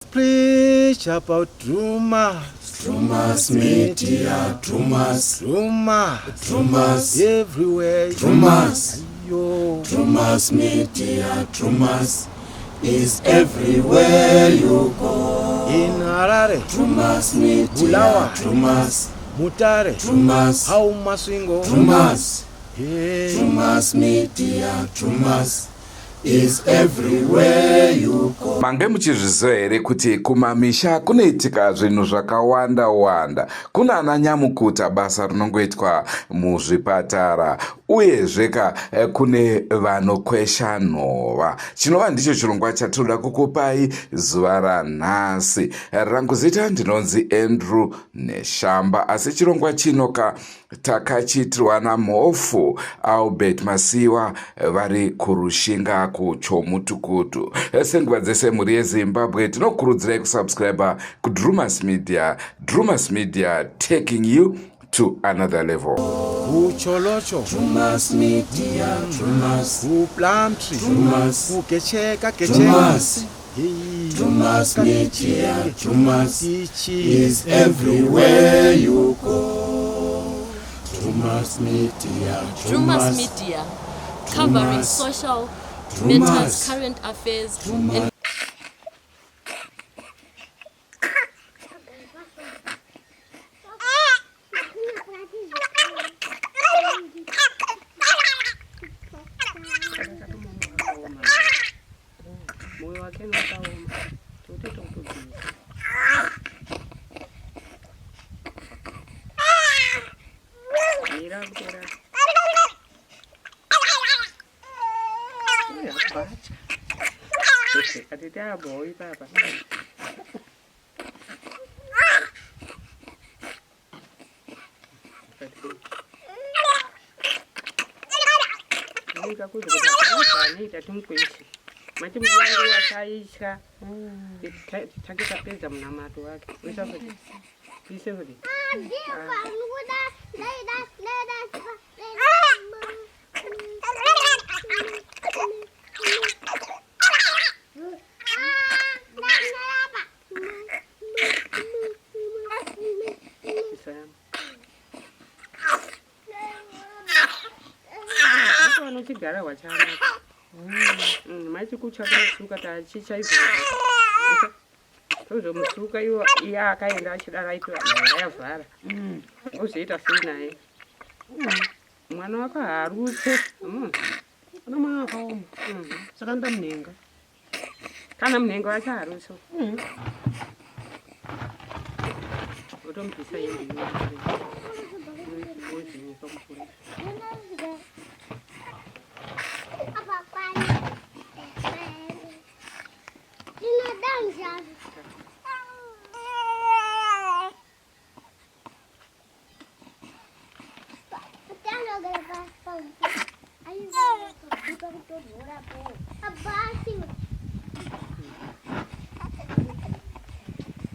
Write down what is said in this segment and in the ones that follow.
Preach about Drumas. Drumas media, Drumas, Drumas everywhere. Drumas, Yo. Drumas media, Drumas is everywhere you go. In Harare, Drumas media, Bulawayo, Drumas, Mutare, Drumas, Haumaswingo, Drumas, hey. Drumas media, Drumas is everywhere you go. Mange muchizviziva here kuti kumamisha kunoitika zvinhu zvakawanda wanda. Kuna ana nyamukuta basa rinongoitwa muzvipatara, uyezve kune vanokwesha nhova. Chinova ndicho chirongwa chatinoda kukupai zuva ranhasi. Rangu zita ndinonzi Andrew Neshamba, asi chirongwa chinoka takachitirwa naMhofu Albert Masiwa vari kurushinga kuChomutukutu. Senguva dzese muri yeZimbabwe tinokurudzirai kusubscribe kuDrumas Media. Drumas Media, taking you to another level. Ucholocho, Drumas media, Drumas, Plumtree, Drumas, Kecheka, Drumas, Hey. Drumas media, Drumas Tichi is everywhere you go. Drumas media, Drumas Media, covering social matters, current affairs, and boy, Papa. Gara wachana. Machi kuchaka suka ta chicha ipo. Tozo musuka yo iya akaenda achidara ito yavhara. Uzoita sei naye. Mwana wako harutse. Ana mwana wako. Saka ndamunenga. Kana munenga wacho harutse. Utompisa yini.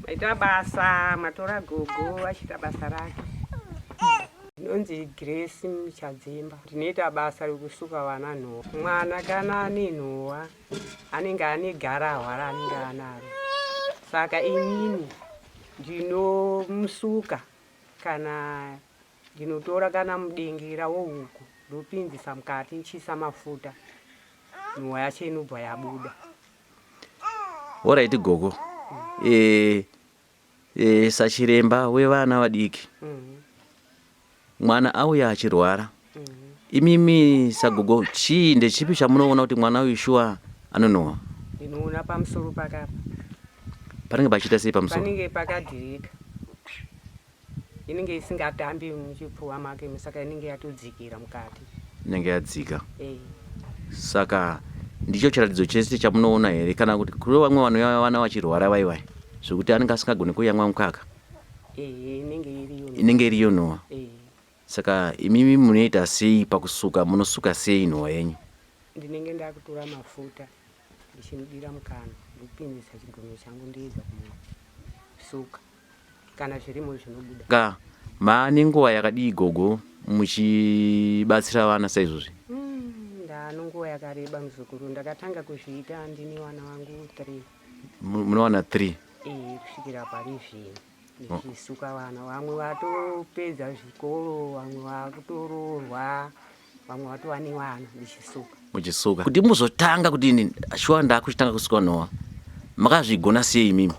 Maita basa matora gogo achita basa rake. Nonzi Grace Muchadzimba. Ndinoita basa rekusuka vana nhova. Mwana kana ane nhova anenge ane garahwa raanenge anaro. Saka inini ndinomusuka kana ndinotora kana mudengira wohuku ndopinzisa mukati nchisa mafuta nhova yacho inobva yabuda. Alright gogo. Sachiremba wevana vadiki. Mwana auya achirwara. Imimi sagogo chii ndechipi chamunoona kuti mwana uyu shuwa anonowa? Ndinoona pamusoro pakapa. Panenge pachita sei pamusoro? Panenge pakadhirika. Inenge isingatambi muchipfuwa make saka inenge yatodzikira mukati. Inenge yadzika. Saka ndicho chiratidzo chese chamunoona here kana kuti kuri vamwe vanouya vana vachirwara vaiwai zvokuti anenge asingagoni kuyamwa mukaka? Inenge iriyo nhova. Saka imimi munoita sei pakusuka? Munosuka sei nhova yenyu? Ndinenge ndakutora mafuta ndichimudira mukana ndopinzisa chigunwe changu ndiedza kumusuka kana zvirimo zvinobuda. Ka maane nguva yakadii gogo muchibatsira vana saizvozvi? Ndaano nguva yakareba muzukuru. Ndakatanga kuzviita ndine vana vangu 3. munowana 3 kusvikira parivhini ndichisuka vana. Vamwe vatopedza zvikoro, vamwe vakutoroorwa, vamwe vatova nevana ndichisuka. muchisuka kuti muzotanga kuti shuwa ndakuchitanga kusuka Noah makazvigona sei imimi?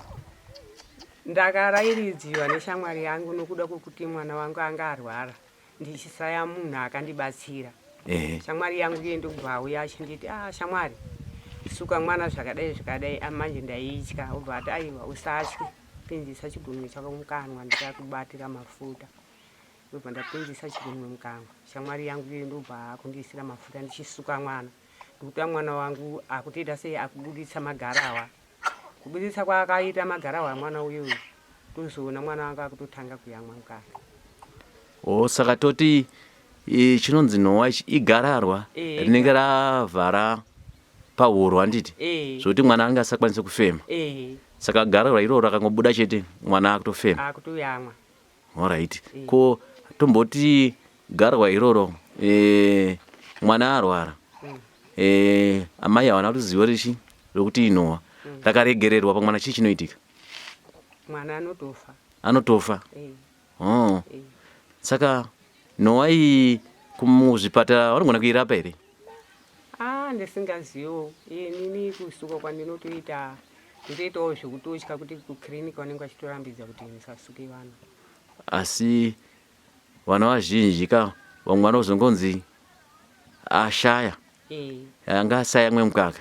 Ndakarayiridziwa neshamwari yangu nokuda kwokuti mwana wangu anga arwara ndichisaya munhu akandibatsira. Shamwari yangu ndobva auya achinditi shamwari suka mwana zvakadai manje ndaitya. Obva ati aiwa usatye, pinzisa chigunwe chako mukanwa ndikakubatira mafuta. Ndobva ndapinzisa chigunwe mukanwa. Shamwari yangu ndobva kundiisira mafuta ndichisuka mwana. Ndokuti mwana wangu akutoita sei akubuditsa magarawa. Kubuditsa kwaakaita magarawa mwana uyu tozoona mwana wangu akutotanga kuyamwa mukaka. Saka toti chinonzi Noah igararwa rinenge ravhara pahuro handiti zvokuti mwana anga asakwanise kufema. Saka gararwa iroro rakangobuda chete mwana akutofema akutoyamwa. Alright. Ko tomboti gararwa iroro mwana arwara amai hawana ruzivo richi rokuti Noah rakaregererwa pamwana chii chinoitika? Mwana anotofa. Saka Noah iyi kumuzvipatara vanogona kuirapa here? Ndisingazivo. Inini kusuka kwandinotoita ndotoitawo zvekutotya kuti kukiriniki vanenge vachitorambidza kuti ndisasuke vana. Asi vana vazhinji vamwe vanozongonzi ashaya anga asaya mwe mukaka.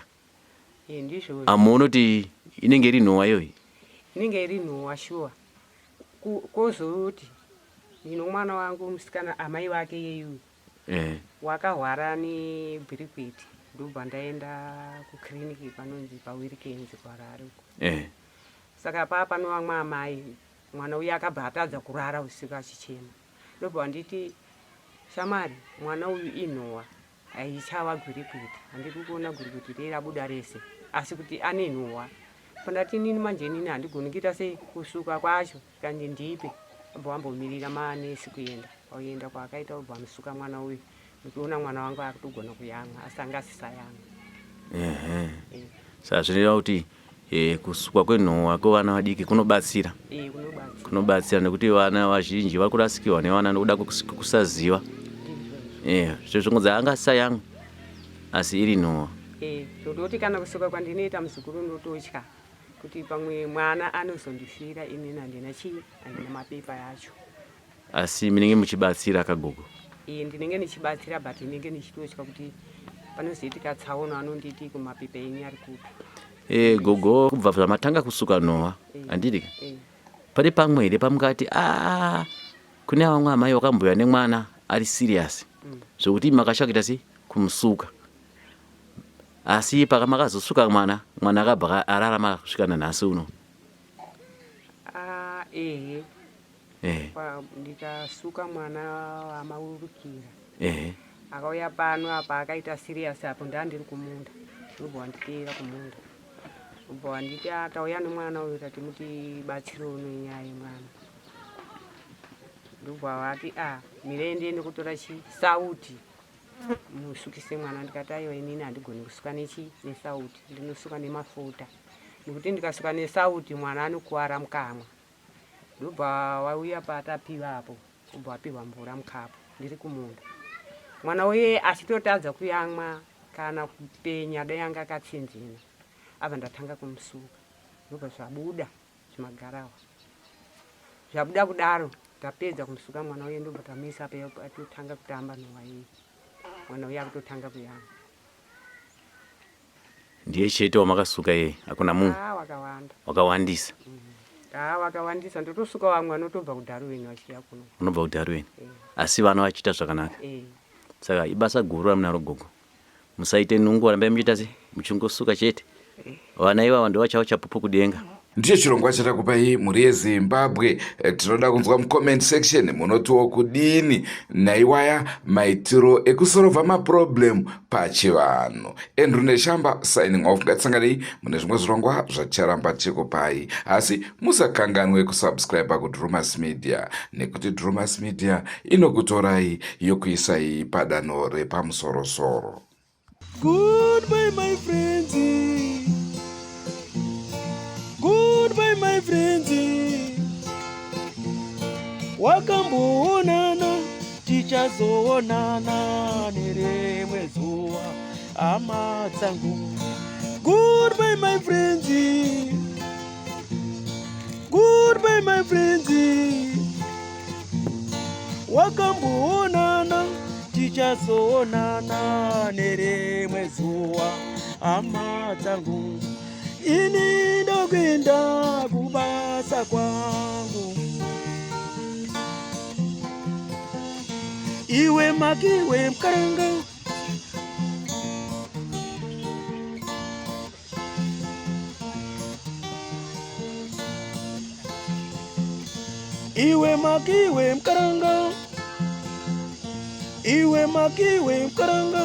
Ndizvo. Amuoni kuti inenge iri Noah iyoyi? Inenge iri Noah shuwa. Kozoti ndino mwana wangu musikana amai vake yeyu wakahwara nebhirikwiti. Ndobva ndaenda kukiriniki panonzi paWilkins kwarari uko. Saka pano vamwe amai mwana uyu akabva atadza kurara usiku achichema. Ndobva nditi shamwari mwana uyu iNoah aichava gwirikwiti. Handiri kuona gwirikwiti reirabuda rese asi kuti ane Noah. Pandati nini manje nini handigoni kuita sei kusuka kwacho kandi ndipe. Obva wambomirira manesi kuenda. Waenda kwaakaita obva amusuka mwana uyu. Ndiona mwana wangu akutogona kuyamwa asi anga asisayamwa. Saka zvinoreva kuti kusukwa kweNoah kwevana vadiki kunobatsira. Kunobatsira nekuti vana vazhinji vari kurasikirwa nevana nokuda kwekusaziva. Zvozvongodzi anga asisayamwa asi iri Noah. Tototi kana kusuka kwandinoita muzukuru ndototya kuti pamwe mwana anozondifira inini handina chii, handina mapepa yacho. Asi munenge muchibatsira akagogo? Ndinenge ndichibatsira but ndinenge ndichitotya kuti panozoitika tsaona anonditi kumapepa enyu ari kupi. Gogo kubva zvamatanga kusuka Noah handiti pari pamwe here pamukati kune vamwe amai vakamboya nemwana ari serious zvokuti makashakita sei kumusuka, asi pakamakazosuka mwana akabva ararama kusvika nanhasi uno? Ndikasuka mwana wamaurukira akauya pano apa akaita serious apo ndandiri kumunda. Ndobva wanditeera kumunda. Ndobva wanditi tauya nemwana uyu tati muti batsiro uno nyaya yemwana. Ndobva wati mirende nekutora sauti musukise mwana. Ndikati aiwa inini handigoni kusuka nesauti, ndinosuka nemafuta nekuti ndikasuka nesauti mwana anokuwara mukamwa. Ndobva wauya patapiwa apo obva wapiwa mvura mukapu ndiri kumunda. Mwana uye achitotadza kuyamwa kana kupenya dai anga akatsinzina abva ndatanga kumusuka. Ndobva zvabuda zvimagarawa. Zvabuda kudaro tapedza kumusuka mwana uye ndobva tamisa atotanga kutamba Noah iye. Mwana uye akutotanga kuyamwa. Ndiye chete wamakasuka iye? Hakuna mumwe? Wakawandisa. Wakawandisa. Ndotosuka vamwe vanotobva kuDarwin vachiya kuno. Unobva kuDarwin? Asi vana vachiita zvakanaka. Saka ibasa guru ramunaro gogo. Musaite nungo rambai muchiita sei muchingosuka chete. Vana ivava ndo vachava chapupu kudenga. Ndicho chirongwa chatakupai mhuri yeZimbabwe. Tinoda kunzwa mucomment section munotiwo kudini naiwaya maitiro ekusorovha maproblem pachivanhu. Andrew Neshamba signing off. Ngatisanganei mune zvimwe zvirongwa zvacharamba chikupai, asi musakanganwe kusubscribe kuDrumas Media nekuti Drumas Media inokutorai yokuisai padanho repamusoro-soro. Goodbye my friends. my friends, wakamboonana tichazoonana nerimwe zuva hama dzangu. Goodbye my friends, goodbye my friends, wakamboonana tichazoonana nerimwe zuva hama dzangu. Ini ndokwenda kubasa kwangu, iwe makiwe mkaranga, iwe makiwe mkaranga, iwe makiwe mkaranga.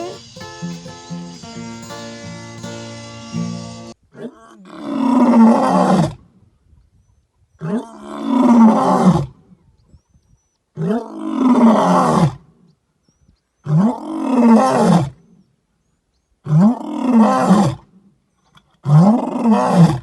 Ah!